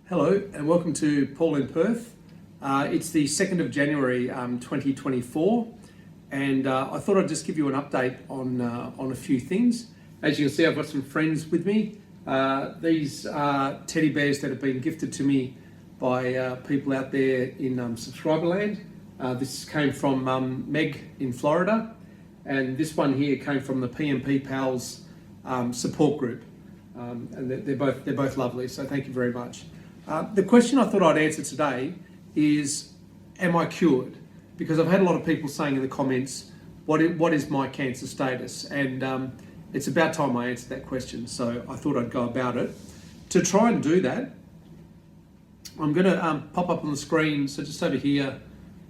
Hello and welcome to Paul in Perth. It's the 2nd of January 2024 and I thought I'd just give you an update on a few things. As you can see, I've got some friends with me. These are teddy bears that have been gifted to me by people out there in Subscriberland. This came from Meg in Florida, and this one here came from the PMP Pals support group. And they're both lovely, so thank you very much. The question I thought I'd answer today is, am I cured? Because I've had a lot of people saying in the comments, what is my cancer status? And it's about time I answered that question, so I thought I'd go about it. To try and do that, I'm going to pop up on the screen, so just over here,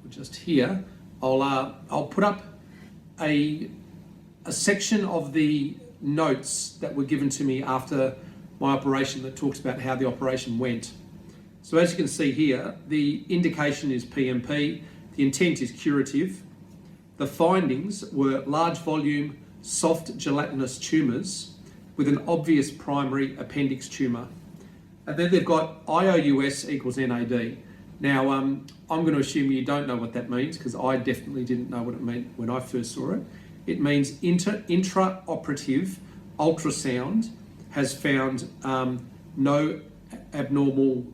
or just here, I'll put up a section of the notes that were given to me after my operation that talks about how the operation went. So as you can see here, the indication is PMP, the intent is curative. The findings were large volume, soft gelatinous tumours with an obvious primary appendix tumour. And then they've got IOUS equals NAD. Now, I'm going to assume you don't know what that means, because I definitely didn't know what it meant when I first saw it. It means intraoperative ultrasound has found nothing abnormal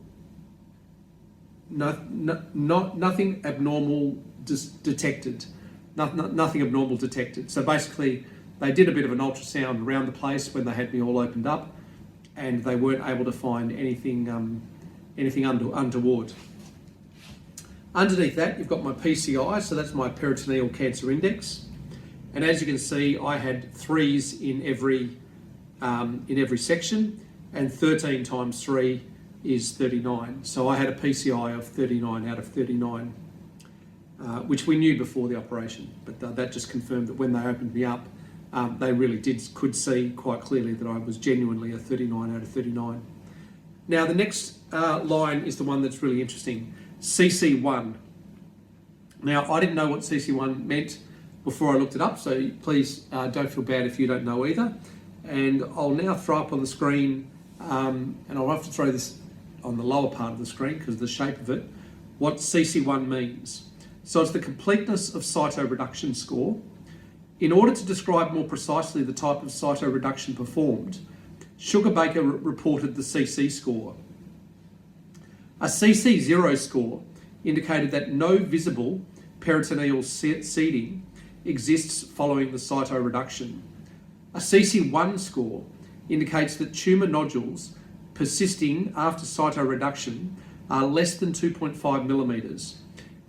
detected. Nothing abnormal detected. So basically, they did a bit of an ultrasound around the place when they had me all opened up, and they weren't able to find anything untoward. Underneath that, you've got my PCI, so that's my peritoneal cancer index. And as you can see, I had 3s in every section, and 13 times 3 is 39. So I had a PCI of 39 out of 39, which we knew before the operation, but that just confirmed that when they opened me up, they really could see quite clearly that I was genuinely a 39 out of 39. Now the next line is the one that's really interesting, CC1. Now I didn't know what CC1 meant before I looked it up, so please don't feel bad if you don't know either. And I'll now throw up on the screen, and I'll have to throw this on the lower part of the screen because of the shape of it, what CC1 means. So it's the completeness of cytoreduction score. In order to describe more precisely the type of cytoreduction performed, Sugar-Baker reported the CC score. A CC0 score indicated that no visible peritoneal seeding exists following the cytoreduction. A CC1 score indicates that tumour nodules persisting after cytoreduction are less than 2.5 millimetres,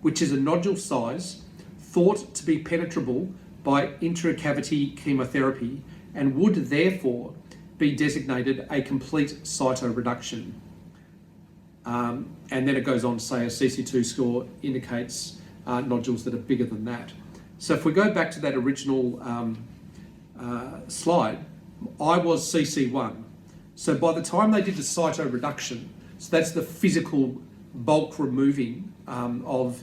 which is a nodule size thought to be penetrable by intracavity chemotherapy and would therefore be designated a complete cytoreduction. And then it goes on to say a CC2 score indicates nodules that are bigger than that. So if we go back to that original slide, I was CC1. So by the time they did the cytoreduction, so that's the physical bulk removing of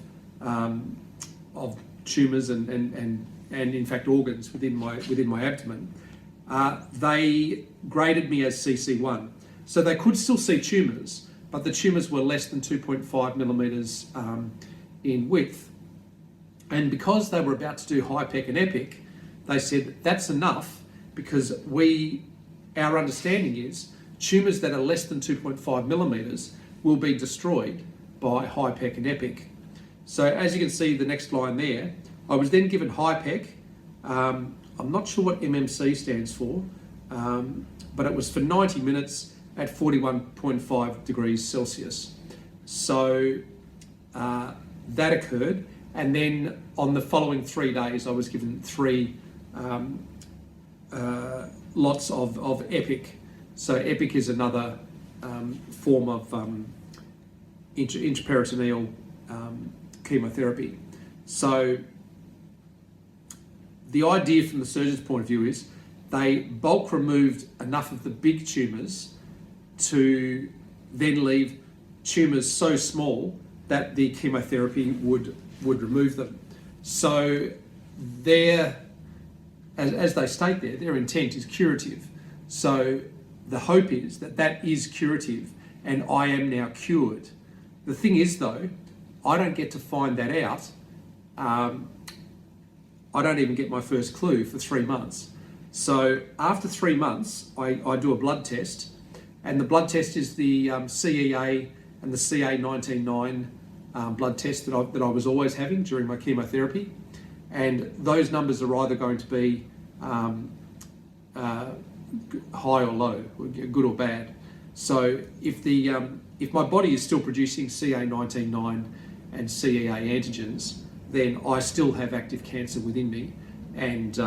tumours and in fact organs within my abdomen, they graded me as CC1. So they could still see tumours, but the tumours were less than 2.5 millimetres in width. And because they were about to do HIPEC and EPIC, they said that's enough, because our understanding is tumours that are less than 2.5 millimetres will be destroyed by HIPEC and EPIC. So as you can see, the next line there, I was then given HIPEC. I'm not sure what MMC stands for, but it was for 90 minutes at 41.5 degrees Celsius. So that occurred. And then on the following 3 days, I was given 3 lots of EPIC. So EPIC is another form of intraperitoneal chemotherapy. So the idea from the surgeon's point of view is they bulk removed enough of the big tumours to then leave tumours so small that the chemotherapy would remove them. So as they state there, their intent is curative. So the hope is that is curative and I am now cured. The thing is though, I don't get to find that out. I don't even get my first clue for 3 months. So after 3 months, I do a blood test, and the blood test is the CEA and the CA19-9 blood test that I was always having during my chemotherapy. And those numbers are either going to be high or low, good or bad. So if my body is still producing CA19-9 and CEA antigens, then I still have active cancer within me, and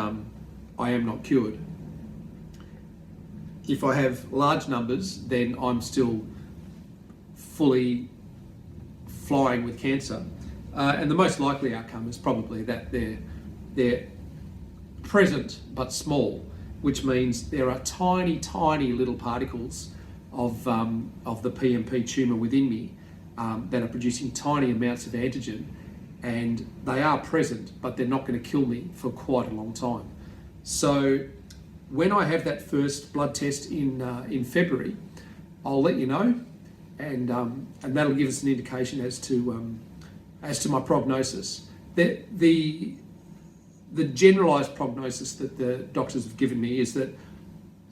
I am not cured. If I have large numbers, then I'm still fully flying with cancer. And the most likely outcome is probably that they're present but small, which means there are tiny, tiny little particles of the PMP tumour within me that are producing tiny amounts of antigen, and they are present, but they're not going to kill me for quite a long time. So when I have that first blood test in February, I'll let you know, and that'll give us an indication as to my prognosis. The generalised prognosis that the doctors have given me is that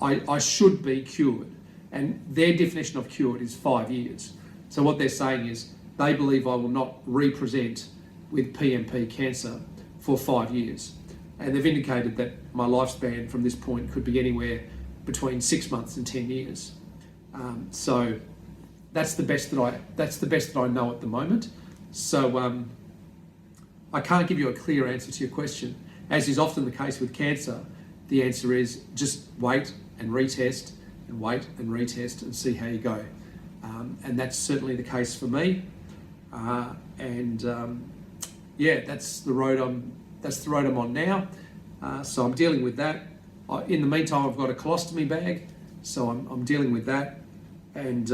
I should be cured, and their definition of cured is 5 years. So what they're saying is they believe I will not re-present with PMP cancer for 5 years. And they've indicated that my lifespan from this point could be anywhere between 6 months and 10 years. So that's the best that I know at the moment. So I can't give you a clear answer to your question. As is often the case with cancer, the answer is just wait and retest and wait and retest and see how you go. And that's certainly the case for me. Yeah, that's the road I'm on now. So I'm dealing with that. In the meantime, I've got a colostomy bag, so I'm dealing with that, and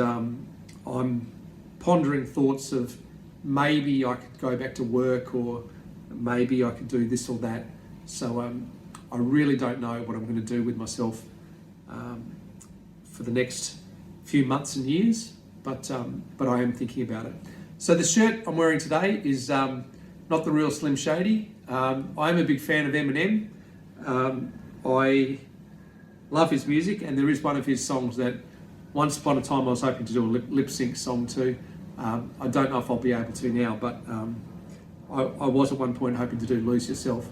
I'm pondering thoughts of maybe I could go back to work, or maybe I could do this or that. So I really don't know what I'm going to do with myself for the next few months and years, but I am thinking about it. So the shirt I'm wearing today is not the real Slim Shady. I'm a big fan of Eminem. I love his music, and there is one of his songs that once upon a time I was hoping to do a lip sync song to. I don't know if I'll be able to now, but I was at one point hoping to do Lose Yourself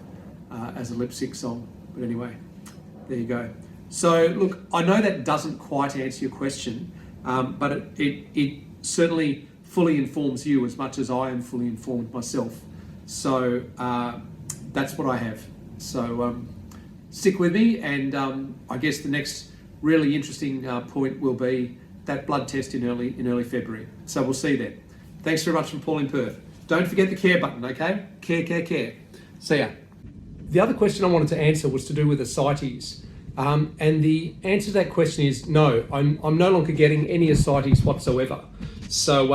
as a lip sync song. But anyway, there you go. So look, I know that doesn't quite answer your question, but it certainly fully informs you as much as I am fully informed myself. So that's what I have. So stick with me, and I guess the next really interesting point will be that blood test in early February. So we'll see you then. Thanks very much from Paul in Perth. Don't forget the care button, okay? Care, care, care. See ya. The other question I wanted to answer was to do with ascites. And the answer to that question is no, I'm no longer getting any ascites whatsoever. So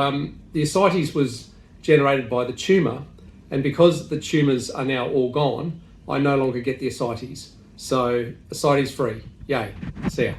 the ascites was generated by the tumour, and because the tumours are now all gone, I no longer get the ascites. So ascites free. Yay. See ya.